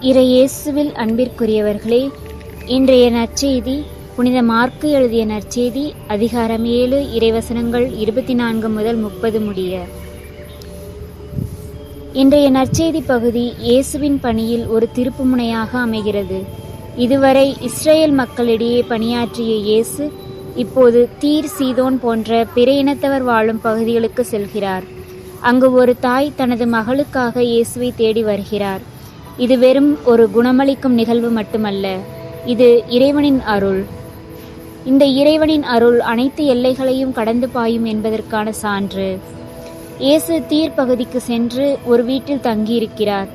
இறையேசுவில் அன்பிற்குரியவர்களே, இன்றைய நற்செய்தி புனித மார்க்கு எழுதிய நற்செய்தி அதிகாரம் 7 இறைவசனங்கள் 24 முதல் 30 முடிய. இன்றைய நற்செய்தி பகுதி இயேசுவின் பணியில் ஒரு திருப்புமுனையாக அமைகிறது. இதுவரை இஸ்ரேல் மக்களிடையே பணியாற்றிய இயேசு இப்போது தீர், சீதோன் போன்ற பிற இனத்தவர் வாழும் பகுதிகளுக்கு செல்கிறார். அங்கு ஒரு தாய் தனது மகளுக்காக இயேசுவை தேடி வருகிறார். இது வெறும் ஒரு குணமளிக்கும் நிகழ்வு மட்டுமல்ல, இது இறைவனின் அருள். இந்த இறைவனின் அருள் அனைத்து எல்லைகளையும் கடந்து பாயும் என்பதற்கான சான்று. இயேசு தீர் பகுதிக்கு சென்று ஒரு வீட்டில் தங்கியிருக்கிறார்.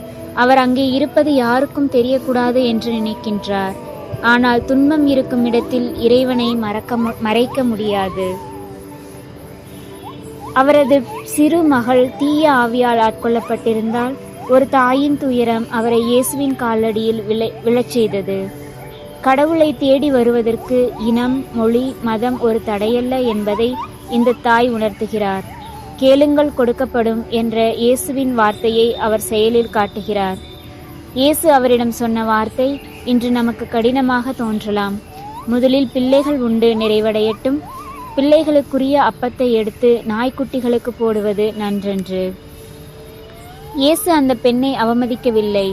அவர் அங்கே இருப்பது யாருக்கும் தெரியக்கூடாது என்று நினைக்கின்றார். ஆனால் துன்பம் இருக்கும் இடத்தில் இறைவனை மறைக்க முடியாது. அவரது சிறு மகள் தீய ஆவியால் ஆட்கொள்ளப்பட்டிருந்தால் ஒரு தாயின் துயரம் அவரை இயேசுவின் காலடியில் விழச் செய்தது. கடவுளை தேடி வருவதற்கு இனம், மொழி, மதம் ஒரு தடையல்ல என்பதை இந்த தாய் உணர்த்துகிறார். கேளுங்கள், கொடுக்கப்படும் என்ற இயேசுவின் வார்த்தையை அவர் செயலில் காட்டுகிறார். இயேசு அவரிடம் சொன்ன வார்த்தை இன்று நமக்கு கடினமாக தோன்றலாம். முதலில் பிள்ளைகள் உண்டு நிறைவடையட்டும், பிள்ளைகளுக்குரிய அப்பத்தை எடுத்து நாய்க்குட்டிகளுக்கு போடுவது நன்றன்று. இயேசு அந்த பெண்ணை அவமதிக்கவில்லை.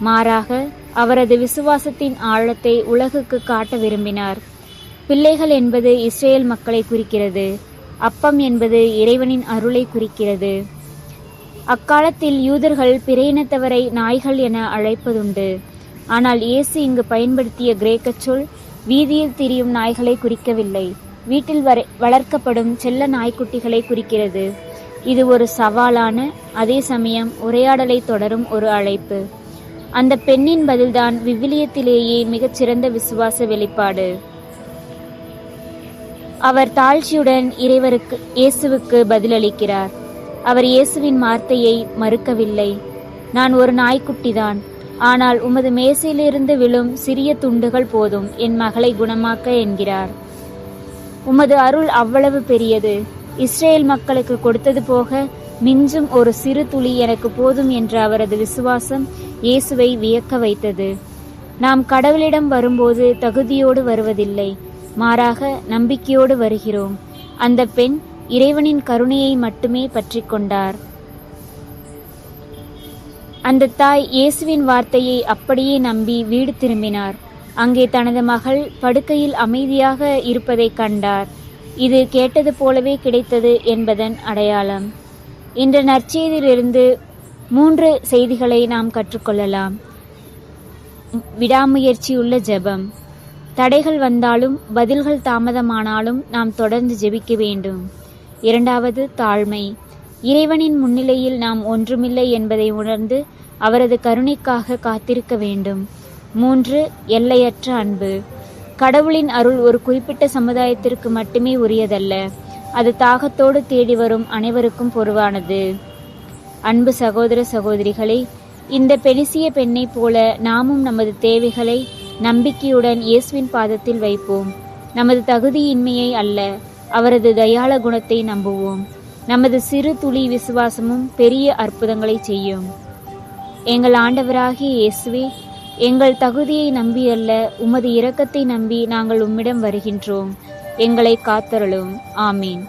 மாறாக அவரது விசுவாசத்தின் ஆழத்தை உலகுக்கு காட்ட விரும்பினார். பிள்ளைகள் என்பது இஸ்ரேல் மக்களை குறிக்கிறது. அப்பம் என்பது இறைவனின் அருளை குறிக்கிறது. அக்காலத்தில் யூதர்கள் பிற இனத்தவரை நாய்கள் என அழைப்பதுண்டு. ஆனால் இயேசு இங்கு பயன்படுத்திய கிரேக்க சொல் வீதியில் திரியும் நாய்களை குறிக்கவில்லை, வீட்டில் வளர்க்கப்படும் செல்ல நாய்க்குட்டிகளை குறிக்கிறது. இது ஒரு சவாலான, அதே சமயம் உரையாடலை தொடரும் ஒரு அழைப்பு. அந்த பெண்ணின் பதில்தான் விவிலியத்திலேயே மிகச்சிறந்த விசுவாச வெளிப்பாடு. அவர் தாழ்ச்சியுடன் இயேசுவுக்கு பதிலளிக்கிறார். அவர் இயேசுவின் வார்த்தையை மறுக்கவில்லை. நான் ஒரு நாய்க்குட்டிதான், ஆனால் உமது மேசையிலிருந்து விழும் சிறிய துண்டுகள் போதும் என் மகளை குணமாக்க என்கிறார். உமது அருள் அவ்வளவு பெரியது. இஸ்ரேல் மக்களுக்கு கொடுத்தது போக மிஞ்சும் ஒரு சிறு துளி எனக்கு போதும் என்ற அவரது விசுவாசம் இயேசுவை வியக்க வைத்தது. நாம் கடவுளிடம் வரும்போது தகுதியோடு வருவதில்லை, மாறாக நம்பிக்கையோடு வருகிறோம். அந்த பெண் இறைவனின் கருணையை மட்டுமே பற்றி கொண்டார். அந்த தாய் இயேசுவின் வார்த்தையை அப்படியே நம்பி வீடு திரும்பினார். அங்கே தனது மகள் படுக்கையில் அமைதியாக இருப்பதை கண்டார். இது கேட்டது போலவே கிடைத்தது என்பதன் அடையாளம். இன்று நற்செய்தியிலிருந்து 3 செய்திகளை நாம் கற்றுக்கொள்ளலாம். விடாமுயற்சியுள்ள ஜெபம். தடைகள் வந்தாலும் பதில்கள் தாமதமானாலும் நாம் தொடர்ந்து ஜெபிக்க வேண்டும். 2வது, தாழ்மை. இறைவனின் முன்னிலையில் நாம் ஒன்றுமில்லை என்பதை உணர்ந்து அவரது கருணைக்காக காத்திருக்க வேண்டும். 3, எல்லையற்ற அன்பு. கடவுளின் அருள் ஒரு குறிப்பிட்ட சமுதாயத்திற்கு மட்டுமே உரியதல்ல, அது தாகத்தோடு தேடி வரும் அனைவருக்கும் பொதுவானது. அன்பு சகோதர சகோதரிகளே, இந்த பெனிசிய பெண்ணை போல நாமும் நமது தேவைகளை நம்பிக்கையுடன் இயேசுவின் பாதத்தில் வைப்போம். நமது தகுதியின்மையை அல்ல, அவரது தயாள குணத்தை நம்புவோம். நமது சிறு துளி விசுவாசமும் பெரிய அற்புதங்களை செய்யும். எங்கள் ஆண்டவராகிய இயேசுவே, எங்கள் தகுதியை நம்பி அல்ல, உமது இரக்கத்தை நம்பி நாங்கள் உம்மிடம் வருகின்றோம். எங்களை காத்தருளும். ஆமீன்.